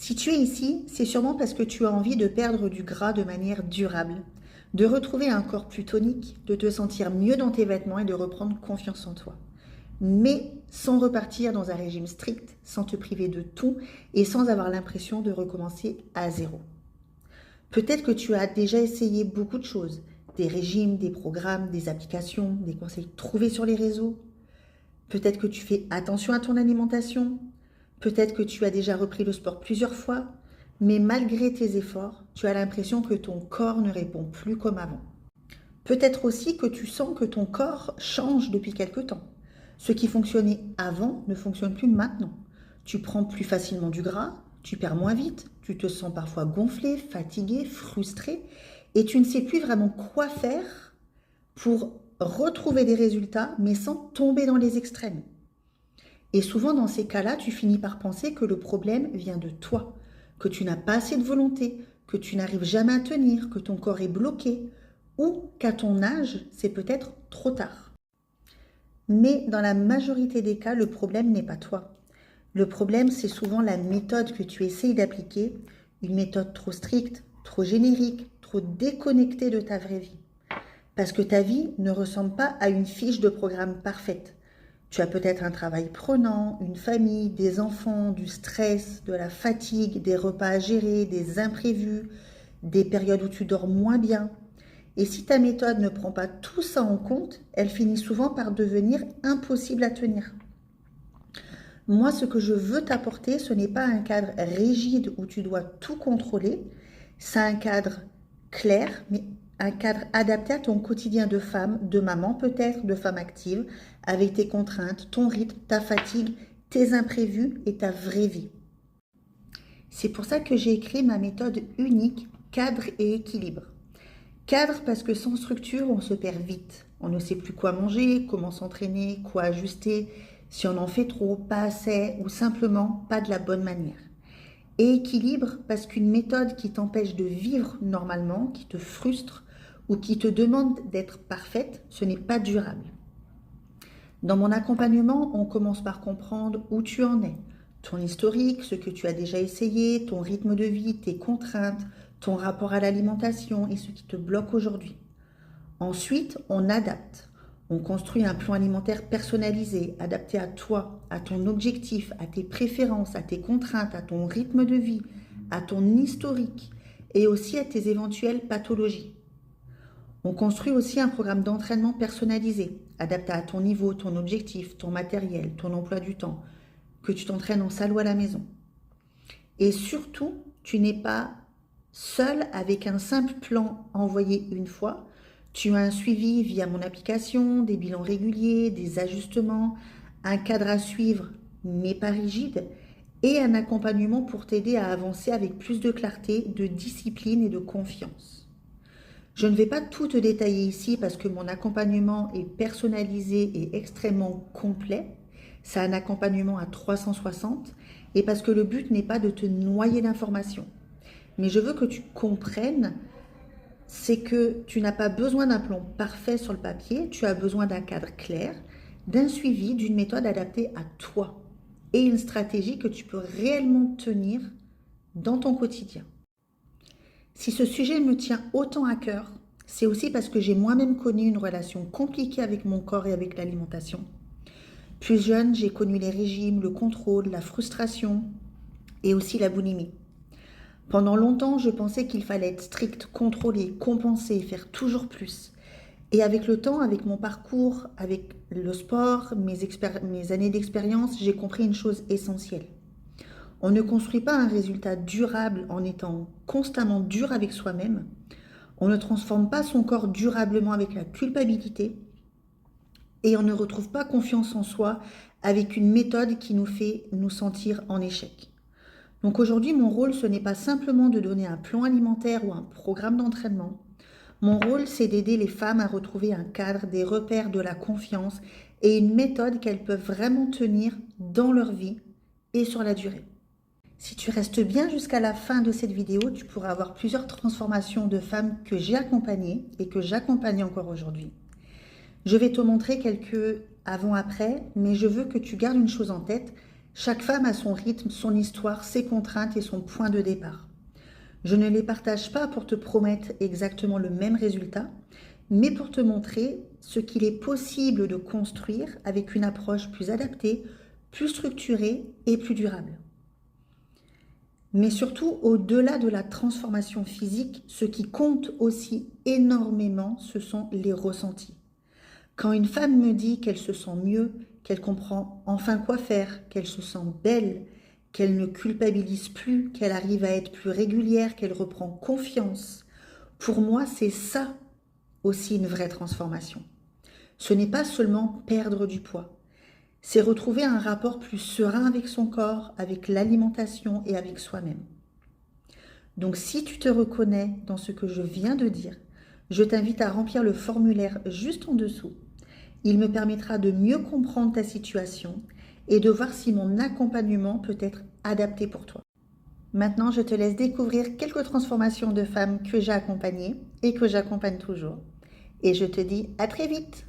Si tu es ici, c'est sûrement parce que tu as envie de perdre du gras de manière durable, de retrouver un corps plus tonique, de te sentir mieux dans tes vêtements et de reprendre confiance en toi. Mais sans repartir dans un régime strict, sans te priver de tout et sans avoir l'impression de recommencer à zéro. Peut-être que tu as déjà essayé beaucoup de choses, des régimes, des programmes, des applications, des conseils trouvés sur les réseaux. Peut-être que tu fais attention à ton alimentation. Peut-être que tu as déjà repris le sport plusieurs fois, mais malgré tes efforts, tu as l'impression que ton corps ne répond plus comme avant. Peut-être aussi que tu sens que ton corps change depuis quelque temps. Ce qui fonctionnait avant ne fonctionne plus maintenant. Tu prends plus facilement du gras, tu perds moins vite, tu te sens parfois gonflé, fatigué, frustré, et tu ne sais plus vraiment quoi faire pour retrouver des résultats, mais sans tomber dans les extrêmes. Et souvent, dans ces cas-là, tu finis par penser que le problème vient de toi, que tu n'as pas assez de volonté, que tu n'arrives jamais à tenir, que ton corps est bloqué, ou qu'à ton âge, c'est peut-être trop tard. Mais dans la majorité des cas, le problème n'est pas toi. Le problème, c'est souvent la méthode que tu essayes d'appliquer, une méthode trop stricte, trop générique, trop déconnectée de ta vraie vie. Parce que ta vie ne ressemble pas à une fiche de programme parfaite. Tu as peut-être un travail prenant, une famille, des enfants, du stress, de la fatigue, des repas à gérer, des imprévus, des périodes où tu dors moins bien. Et si ta méthode ne prend pas tout ça en compte, elle finit souvent par devenir impossible à tenir. Moi, ce que je veux t'apporter, ce n'est pas un cadre rigide où tu dois tout contrôler, c'est un cadre clair, mais un cadre adapté à ton quotidien de femme, de maman peut-être, de femme active, avec tes contraintes, ton rythme, ta fatigue, tes imprévus et ta vraie vie. C'est pour ça que j'ai écrit ma méthode unique, cadre et équilibre. Cadre parce que sans structure, on se perd vite. On ne sait plus quoi manger, comment s'entraîner, quoi ajuster, si on en fait trop, pas assez ou simplement pas de la bonne manière. Et équilibre parce qu'une méthode qui t'empêche de vivre normalement, qui te frustre ou qui te demande d'être parfaite, ce n'est pas durable. Dans mon accompagnement, on commence par comprendre où tu en es, ton historique, ce que tu as déjà essayé, ton rythme de vie, tes contraintes, ton rapport à l'alimentation et ce qui te bloque aujourd'hui. Ensuite, on adapte. On construit un plan alimentaire personnalisé, adapté à toi, à ton objectif, à tes préférences, à tes contraintes, à ton rythme de vie, à ton historique et aussi à tes éventuelles pathologies. On construit aussi un programme d'entraînement personnalisé, adapté à ton niveau, ton objectif, ton matériel, ton emploi du temps, que tu t'entraînes en salle ou à la maison. Et surtout, tu n'es pas seul avec un simple plan envoyé une fois. Tu as un suivi via mon application, des bilans réguliers, des ajustements, un cadre à suivre mais pas rigide et un accompagnement pour t'aider à avancer avec plus de clarté, de discipline et de confiance. Je ne vais pas tout te détailler ici parce que mon accompagnement est personnalisé et extrêmement complet. C'est un accompagnement à 360 et parce que le but n'est pas de te noyer d'informations. Mais je veux que tu comprennes, c'est que tu n'as pas besoin d'un plan parfait sur le papier, tu as besoin d'un cadre clair, d'un suivi, d'une méthode adaptée à toi et une stratégie que tu peux réellement tenir dans ton quotidien. Si ce sujet me tient autant à cœur, c'est aussi parce que j'ai moi-même connu une relation compliquée avec mon corps et avec l'alimentation. Plus jeune, j'ai connu les régimes, le contrôle, la frustration et aussi la boulimie. Pendant longtemps, je pensais qu'il fallait être strict, contrôler, compenser, faire toujours plus. Et avec le temps, avec mon parcours, avec le sport, mes années d'expérience, j'ai compris une chose essentielle. On ne construit pas un résultat durable en étant constamment dur avec soi-même. On ne transforme pas son corps durablement avec la culpabilité. Et on ne retrouve pas confiance en soi avec une méthode qui nous fait nous sentir en échec. Donc aujourd'hui, mon rôle, ce n'est pas simplement de donner un plan alimentaire ou un programme d'entraînement. Mon rôle, c'est d'aider les femmes à retrouver un cadre, des repères, de la confiance et une méthode qu'elles peuvent vraiment tenir dans leur vie et sur la durée. Si tu restes bien jusqu'à la fin de cette vidéo, tu pourras avoir plusieurs transformations de femmes que j'ai accompagnées et que j'accompagne encore aujourd'hui. Je vais te montrer quelques avant-après, mais je veux que tu gardes une chose en tête, Chaque femme a son rythme, son histoire, ses contraintes et son point de départ. Je ne les partage pas pour te promettre exactement le même résultat, mais pour te montrer ce qu'il est possible de construire avec une approche plus adaptée, plus structurée et plus durable. Mais surtout, au-delà de la transformation physique, ce qui compte aussi énormément, ce sont les ressentis. Quand une femme me dit qu'elle se sent mieux, qu'elle comprend enfin quoi faire, qu'elle se sent belle, qu'elle ne culpabilise plus, qu'elle arrive à être plus régulière, qu'elle reprend confiance, pour moi, c'est ça aussi une vraie transformation. Ce n'est pas seulement perdre du poids, c'est retrouver un rapport plus serein avec son corps, avec l'alimentation et avec soi-même. Donc si tu te reconnais dans ce que je viens de dire, je t'invite à remplir le formulaire juste en dessous. Il me permettra de mieux comprendre ta situation et de voir si mon accompagnement peut être adapté pour toi. Maintenant, je te laisse découvrir quelques transformations de femmes que j'ai accompagnées et que j'accompagne toujours. Et je te dis à très vite!